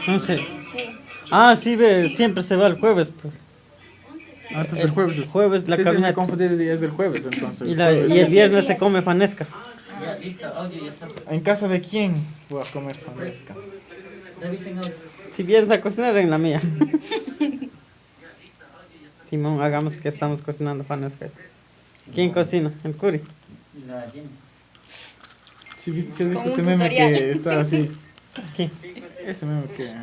No sé. Sí. Ah, sí, ve, siempre se va el jueves, pues. Ah, entonces el jueves es. Jueves la Sí, me caminata. confundí de día, es el jueves entonces. Y, El y jueves. el Entonces, viernes sí, se días. come fanesca. Ya, listo, audio ya está. ¿En casa de quién voy a comer fanesca? Revisen audio. Si vienes a cocinar en la mía. Simón, hagamos que estamos cocinando fanesca. ¿Quién cocina? El Curi. La Jenny. Si has visto Con un ese meme tutorial. que está así. ¿Quién? Ese meme que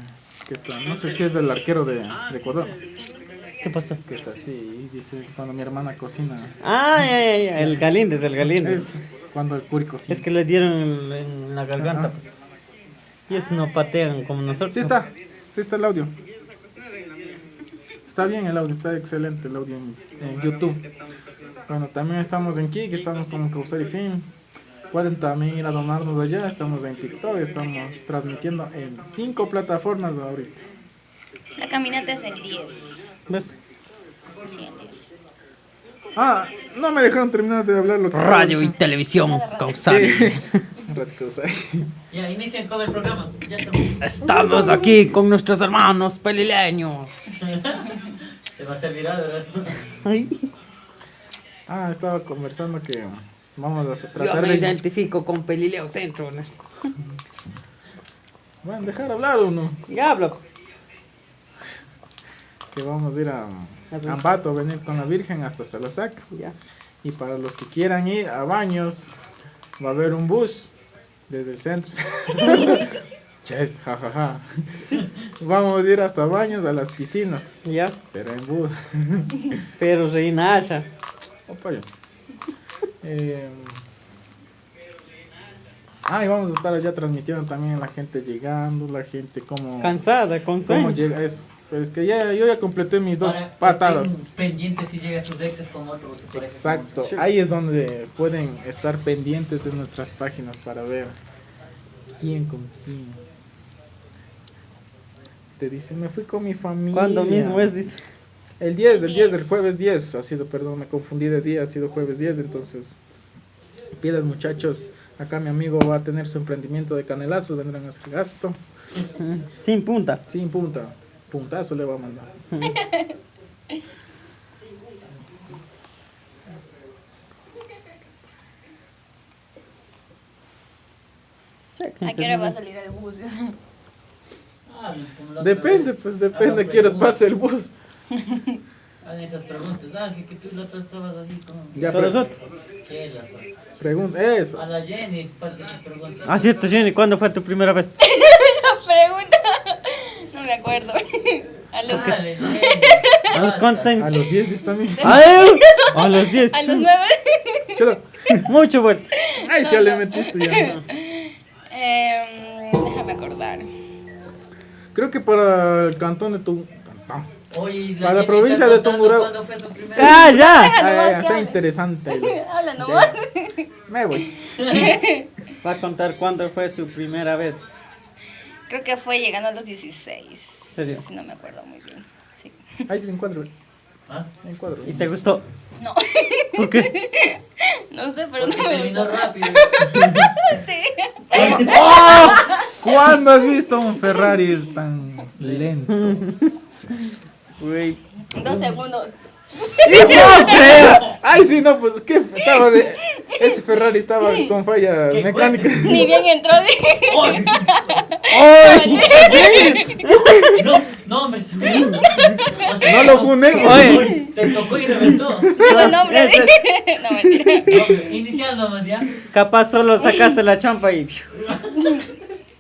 está. No sé si es del arquero de Ecuador. ¿Qué pasó? Que está así y dice cuando mi hermana cocina. Ah, ya, el Galíndez, el Galíndez. Es cuando el Curi cocina. Es que le dieron en la garganta, Ajá. pues. Y eso no patean como nosotros. Sí está el audio. Está bien el audio, está excelente el audio en YouTube. Bueno, también estamos en Kik, estamos como Causar y Fin. Pueden también ir a donarnos allá, estamos en TikTok, estamos transmitiendo en 5 plataformas ahorita. La caminata es el 10. ¿Ves? Sí, el 10. Ah, no me dejaron terminar de hablar lo que Radio y estaba televisión causal. diciendo. Sí. Radio Causar. Ya, inician con el programa. Ya estamos. Estamos aquí con nuestros hermanos pelileños. Se va a hacer viral, ¿verdad? Ay, Ah, estaba conversando que vamos a yo tratar me de... identifico con Pelileo Centro, ¿no? Bueno, dejar hablar o no. Ya hablo, pues. Que vamos a ir a Ambato, a venir con la Virgen hasta Salasac. Ya. Y para los que quieran ir a Baños, va a haber un bus desde el centro. Che, jajaja. Vamos a ir hasta Baños, a las piscinas, Ya. pero en bus. Pero reina Asha. Opa, ya. Y vamos a estar allá transmitiendo también la gente llegando, la gente como... Cansada, con ¿Cómo sueño. llega eso? Pero es que yo ya completé mis 2 Para que patadas. estén pendientes si llega a sus exes con otros. su pareja con Exacto, otros. ahí es donde pueden estar pendientes de nuestras páginas para ver quién con quién. Te dice, me fui con mi familia. Cuando mismo es, dice. El 10, el jueves 10, ha sido, perdón, me confundí de día, ha sido jueves 10, entonces, pilas muchachos, acá mi amigo va a tener su emprendimiento de canelazo, vendrán a hacer gasto, Sin punta. sin punta, puntazo le va a mandar. ¿A qué hora va a salir el bus? Ah, como la otra Depende, vez. pues depende, Hagan quieres preguntas. pase el bus. Hagan esas preguntas. Ah, que tú la otra estabas así como... Ya, Todos nosotros. Chelas, güey. Pregunta, eso. A la Jenny, falta que preguntar. Ah, cierto, Jenny, ¿cuándo fue tu primera vez? Pregunta. No me acuerdo. A los, Dale, Jenny. ¿A los cuántos años? A los 10 días también. ¡Ay! A los 10. a los 9. Chulo. Mucho bueno. Ay, ya le metiste ya. Déjame acordar. Creo que para el cantón de tu... Cantón. Oye, Para la Jenny provincia está de contando Tungurahua. ¿Cuándo fue su primera ¡Ah, ya! Deja nomás que Está hable. interesante. Habla nomás. Me voy. Va a contar cuándo fue su primera vez. Creo que fue llegando a los 16. ¿Serio? No me acuerdo muy bien. Sí. Ahí te encuadro. ¿Ah? Me encuadro. ¿Y te gustó? No. ¿Por qué? No sé, pero Porque no me terminó gustó. rápido. Sí. ¡Oh! ¿Cuándo has visto un Ferrari tan lento? Güey. 2 segundos. ¡No creo! Ay, sí, no, pues que estaba de... Ese Ferrari estaba con falla ¿Qué mecánica. Ni bien entró. ¡Ay! ¡Ay! No, no, hombre. O sea, No lo fundemos. Oye. Te tocó y reventó. Digo el nombre. No, mentira. No, hombre, inicial nomás, ¿ya? Capaz solo sacaste la champa y...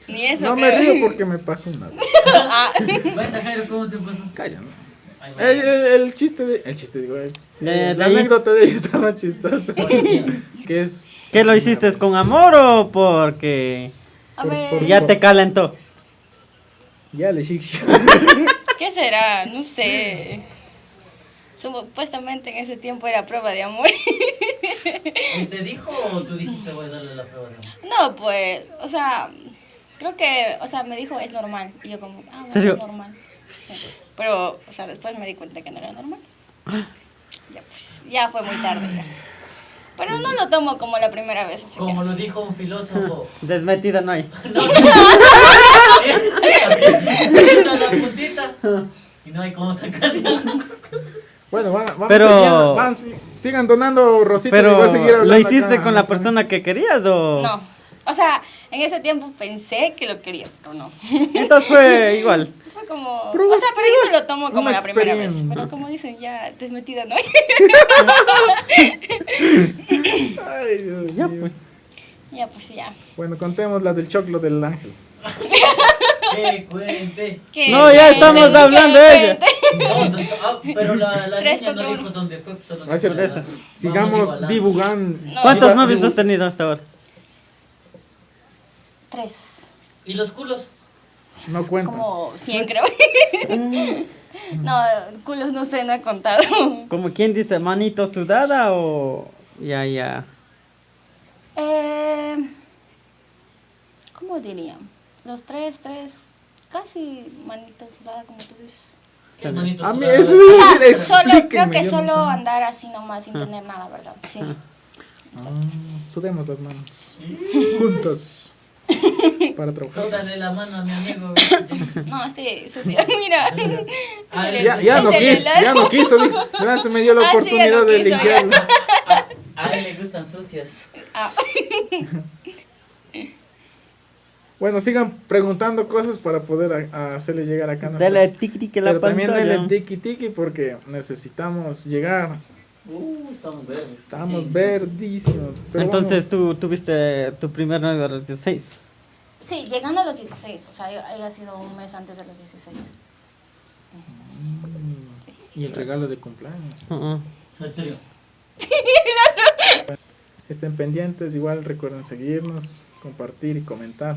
Ni eso, No me creo. río porque me pasó una vez. Bueno, Jairo, ¿cómo te pasó? Calla, ¿no? Ay, El chiste de... El chiste, digo, De la ahí. anécdota de ella estaba chistosa. Oye, Que es... ¿Qué lo hiciste con amor o porque A ver, ya te calentó? Ya le chic. ¿qué será? No sé. Supuestamente en ese tiempo era prueba de amor. ¿y te dijo o tú dijiste voy a darle la prueba de amor? No, pues, o sea, creo que, o sea, me dijo es normal. Y yo como, bueno, ¿Serio? es normal. Sí. Pero, o sea, después me di cuenta que no era normal. Ya pues, ya fue muy tarde ya. Pero no lo tomo como la primera vez, así Como que... lo dijo un filósofo, Desmetida no hay. Entra la puntita y no hay cómo sacarla. Bueno, vamos Pero- siguiendo, sigan donando, Rosita, y voy a Pero, seguir hablando ¿lo hiciste acá. con la persona que querías o...? No. O sea, en ese tiempo pensé que lo quería, pero no. Entonces fue igual. Fue como... Pero o sea, pero yo no lo tomo como una la primera vez. experiencia. Pero como dicen, ya desmetida, ¿no? Ay, Dios Ya mío. pues. Ya, pues ya. Bueno, contemos la del choclo del ángel. Que cuente. Que No, ya estamos cuente, hablando que de ella. cuente. Pero la Tres niña no contra dijo uno. dónde fue. Solo Va a ser dijo la- esa. vamos Sigamos igualando. divulgando. No. ¿Cuántos Diva- novios has tenido hasta ahora? 3. ¿Y los culos? No cuenta. Como 100, creo. No, culos no sé, no he contado. ¿Como quien dice, manito sudada o...? Ya. ¿Cómo diría? Los tres, casi manitos sudada, como tú dices. ¿Qué manito A mí sudada? eso O es sea, decir, solo, creo explíquenme, que yo no solo sé. andar así nomás, sin tener nada, ¿verdad? Sí. Sudemos las manos. Juntos. Para trabajar. Sótale la mano a mi amigo. No, estoy sucia, mira. Ah, Ya no Ese quiso, helado. ya no quiso. Dijo. Ya se me dio la Ah, sí, ya oportunidad no de quiso, ya. limpiarlo. A él le gustan sucias. Ah, Bueno, sigan preguntando cosas para poder hacerle llegar acá. Dale tiki que la Pero también pantalla. denle tiki tiki porque necesitamos llegar. Estamos verdes. Estamos Sí, verdísimos. Pero Entonces tú tuviste tu primer novio a los 16. sí, llegando a los 16, o sea, haya sido un mes antes de los 16. y el regalo de cumpleaños. Uh-uh. ¿En serio? Estén pendientes, igual recuerden seguirnos, compartir y comentar.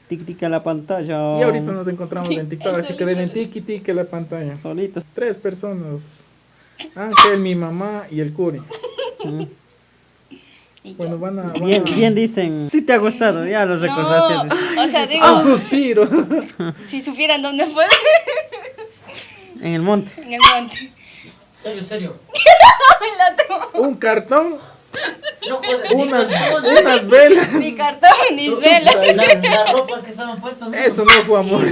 Tiki a la pantalla. Y ahorita nos encontramos en TikTok, El así que denle solito. tiki tiki a la pantalla. Solitos. 3 personas. Ángel, mi mamá y el Curi. Y Bueno, yo. van a... Bien dicen. Sí te ha gustado, ya lo recordaste. No, o sea, digo, ¡A suspiro! si supieran dónde fue, En el monte. en el monte. Serio. La tomo. Un cartón, No joder. unas velas. Ni cartón, ni velas. Las ropas que estaban puestas. ¿no? Eso no fue amor.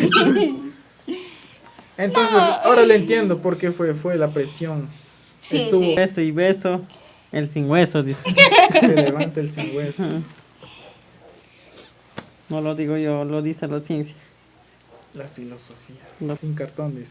Entonces, ahora le entiendo por qué fue la presión. Sí, Estuvo- sí. Beso y beso. El sin hueso, dice. Se levanta el sin hueso. No lo digo yo, lo dice la ciencia. La filosofía. No. Sin cartón, dice.